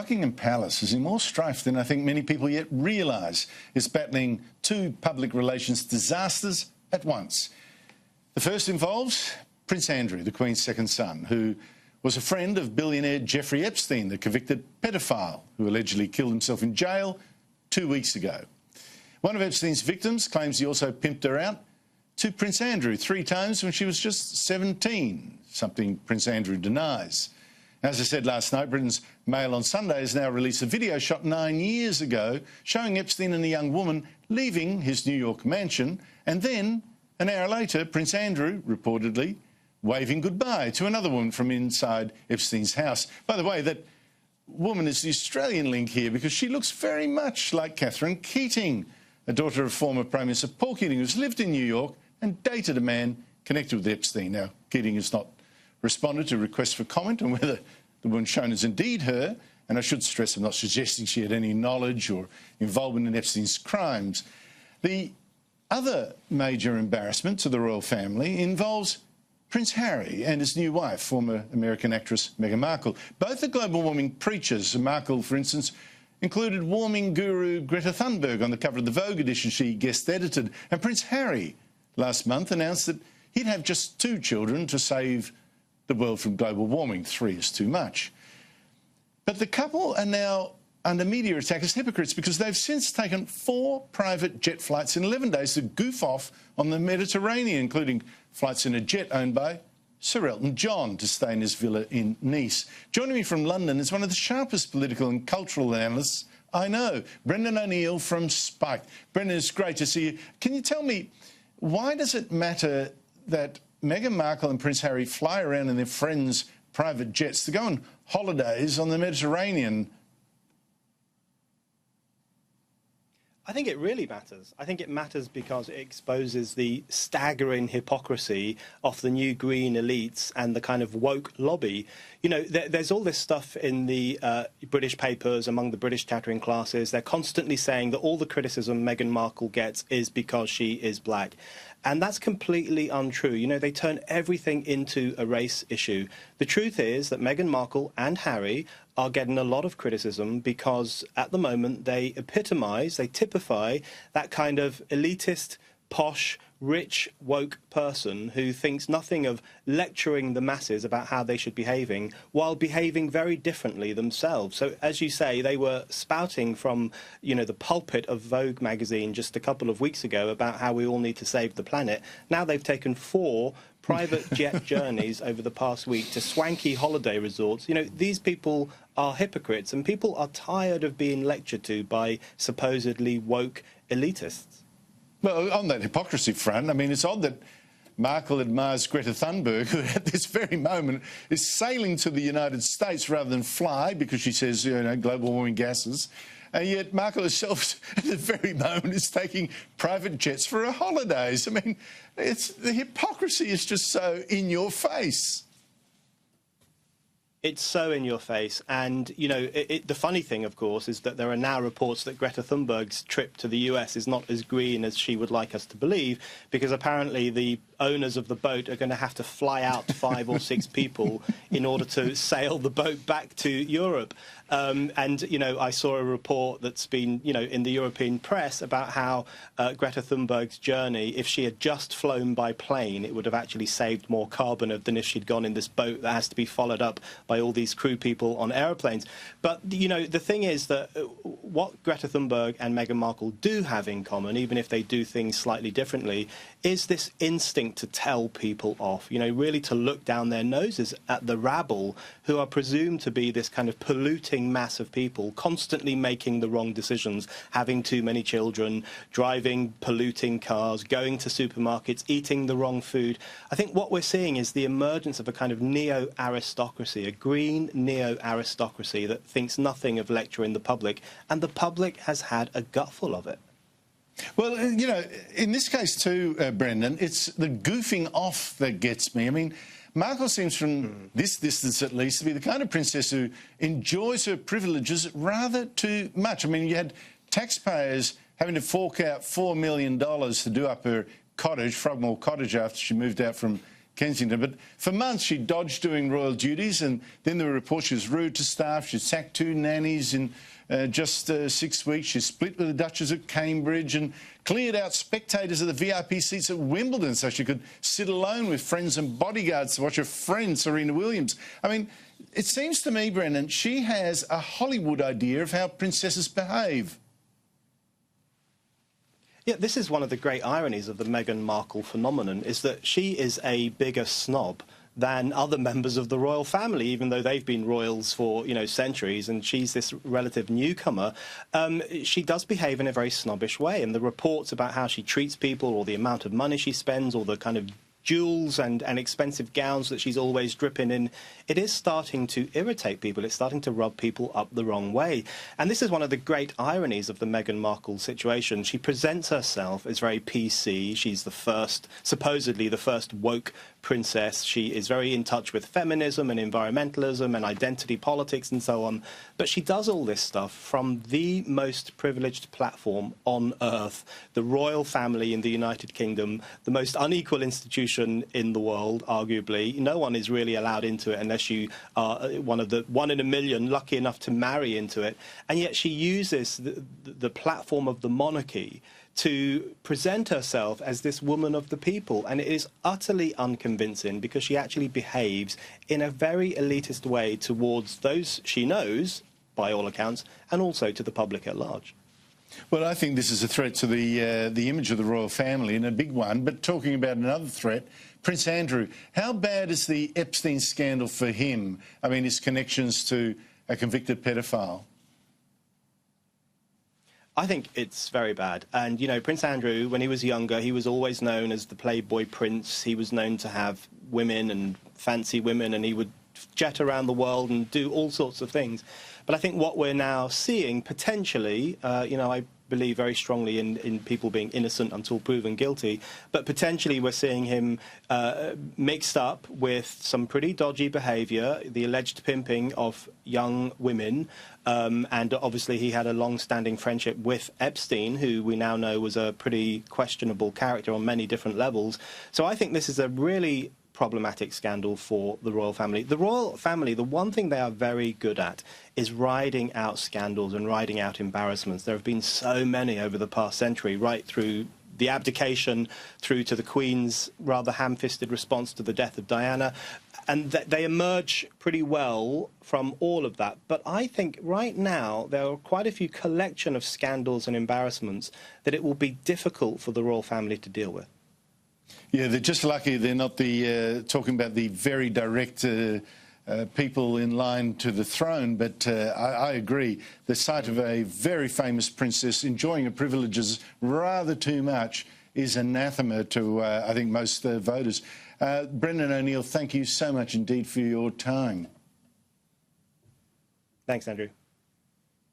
Buckingham Palace is in more strife than I think many people yet realise. It's battling two public relations disasters at once. The first involves Prince Andrew, the Queen's second son, who was a friend of billionaire Jeffrey Epstein, the convicted pedophile who allegedly killed himself in jail 2 weeks ago. One of Epstein's victims claims he also pimped her out to Prince Andrew 3 times when she was just 17, something Prince Andrew denies. As I said last night, Britain's Mail on Sunday has now released a video shot 9 years ago showing Epstein and a young woman leaving his New York mansion, and then, an hour later, Prince Andrew, reportedly, waving goodbye to another woman from inside Epstein's house. By the way, that woman is the Australian link here because she looks very much like Catherine Keating, a daughter of former Prime Minister Paul Keating, who's lived in New York and dated a man connected with Epstein. Now, Keating has not responded to requests for comment on whether the woman shown is indeed her, and I should stress I'm not suggesting she had any knowledge or involvement in Epstein's crimes. The other major embarrassment to the royal family involves Prince Harry and his new wife, former American actress Meghan Markle. Both are global warming preachers. Markle, for instance, included warming guru Greta Thunberg on the cover of the Vogue edition she guest edited. And Prince Harry last month announced that he'd have just 2 children to save the world from global warming. 3 is too much. But the couple are now under media attack as hypocrites because they've since taken 4 private jet flights in 11 days to goof off on the Mediterranean, including flights in a jet owned by Sir Elton John to stay in his villa in Nice. Joining me from London is one of the sharpest political and cultural analysts I know, Brendan O'Neill from Spike. Brendan, it's great to see you. Can you tell me, why does it matter that Meghan Markle and Prince Harry fly around in their friends' private jets to go on holidays on the Mediterranean? I think it really matters. I think it matters because it exposes the staggering hypocrisy of the new green elites and the kind of woke lobby. You know, there's all this stuff in the British papers, among the British chattering classes. They're constantly saying that all the criticism Meghan Markle gets is because she is black. And that's completely untrue. You know, they turn everything into a race issue. The truth is that Meghan Markle and Harry are getting a lot of criticism because at the moment they epitomise, they typify that kind of elitist, posh, rich, woke person who thinks nothing of lecturing the masses about how they should be behaving while behaving very differently themselves. So, as you say, they were spouting from, you know, the pulpit of Vogue magazine just a couple of weeks ago about how we all need to save the planet. Now they've taken 4 private jet journeys over the past week to swanky holiday resorts. You know, these people are hypocrites, and people are tired of being lectured to by supposedly woke elitists. Well, on that hypocrisy front, I mean, it's odd that Markle admires Greta Thunberg, who at this very moment is sailing to the United States rather than fly because she says, you know, global warming gases. And yet Markle herself at the very moment is taking private jets for her holidays. I mean, the hypocrisy is just so in your face. It's so in your face. And, you know, the funny thing, of course, is that there are now reports that Greta Thunberg's trip to the US is not as green as she would like us to believe, because apparently the owners of the boat are going to have to fly out 5 or 6 people in order to sail the boat back to Europe. And, you know, I saw a report that's been, you know, in the European press about how Greta Thunberg's journey, if she had just flown by plane, it would have actually saved more carbon than if she'd gone in this boat that has to be followed up by all these crew people on aeroplanes. But, you know, the thing is that what Greta Thunberg and Meghan Markle do have in common, even if they do things slightly differently, is this instinct to tell people off, you know, really to look down their noses at the rabble who are presumed to be this kind of polluting mass of people, constantly making the wrong decisions, having too many children, driving polluting cars, going to supermarkets, eating the wrong food. I think what we're seeing is the emergence of a kind of neo-aristocracy, a green neo-aristocracy that thinks nothing of lecturing the public, and the public has had a gutful of it. Well, you know, in this case too, Brendan, it's the goofing off that gets me. I mean, Markle seems, from this distance at least, to be the kind of princess who enjoys her privileges rather too much. I mean, you had taxpayers having to fork out $4 million to do up her cottage, Frogmore Cottage, after she moved out from Kensington. But for months she dodged doing royal duties, and then there were reports she was rude to staff. She sacked 2 nannies in just 6 weeks. She split with the Duchess at Cambridge and cleared out spectators of the VIP seats at Wimbledon so she could sit alone with friends and bodyguards to watch her friend Serena Williams. I mean, it seems to me, Brendan, she has a Hollywood idea of how princesses behave. Yeah, this is one of the great ironies of the Meghan Markle phenomenon, is that she is a bigger snob than other members of the royal family, even though they've been royals for, centuries, and she's this relative newcomer. She does behave in a very snobbish way, and the reports about how she treats people, or the amount of money she spends, or the kind of jewels and expensive gowns that she's always dripping in, it is starting to irritate people. It's starting to rub people up the wrong way. And this is one of the great ironies of the Meghan Markle situation. She presents herself as very PC. She's the first, supposedly the first woke princess. She is very in touch with feminism and environmentalism and identity politics and so on. But she does all this stuff from the most privileged platform on earth, the royal family in the United Kingdom, the most unequal institution in the world, arguably. No one is really allowed into it unless you are one in a million lucky enough to marry into it. And yet she uses the platform of the monarchy to present herself as this woman of the people. And it is utterly unconvincing, because she actually behaves in a very elitist way towards those she knows, by all accounts, and also to the public at large. Well, I think this is a threat to the image of the royal family, and a big one. But talking about another threat, Prince Andrew, how bad is the Epstein scandal for him? I mean, his connections to a convicted pedophile. I think it's very bad. And, Prince Andrew, when he was younger, he was always known as the Playboy Prince. He was known to have women and fancy women, and he would jet around the world and do all sorts of things. But I think what we're now seeing, potentially, I believe very strongly in people being innocent until proven guilty, but potentially we're seeing him mixed up with some pretty dodgy behaviour, the alleged pimping of young women, and obviously he had a long-standing friendship with Epstein, who we now know was a pretty questionable character on many different levels. So I think this is a really problematic scandal for the royal family. The royal family, the one thing they are very good at is riding out scandals and riding out embarrassments. There have been so many over the past century, right through the abdication, through to the Queen's rather ham-fisted response to the death of Diana, and they emerge pretty well from all of that. But I think right now there are quite a few collection of scandals and embarrassments that it will be difficult for the royal family to deal with. Yeah, they're just lucky they're not talking about the very direct people in line to the throne. But I agree. The sight of a very famous princess enjoying her privileges rather too much is anathema to, I think, most voters. Brendan O'Neill, thank you so much indeed for your time. Thanks, Andrew.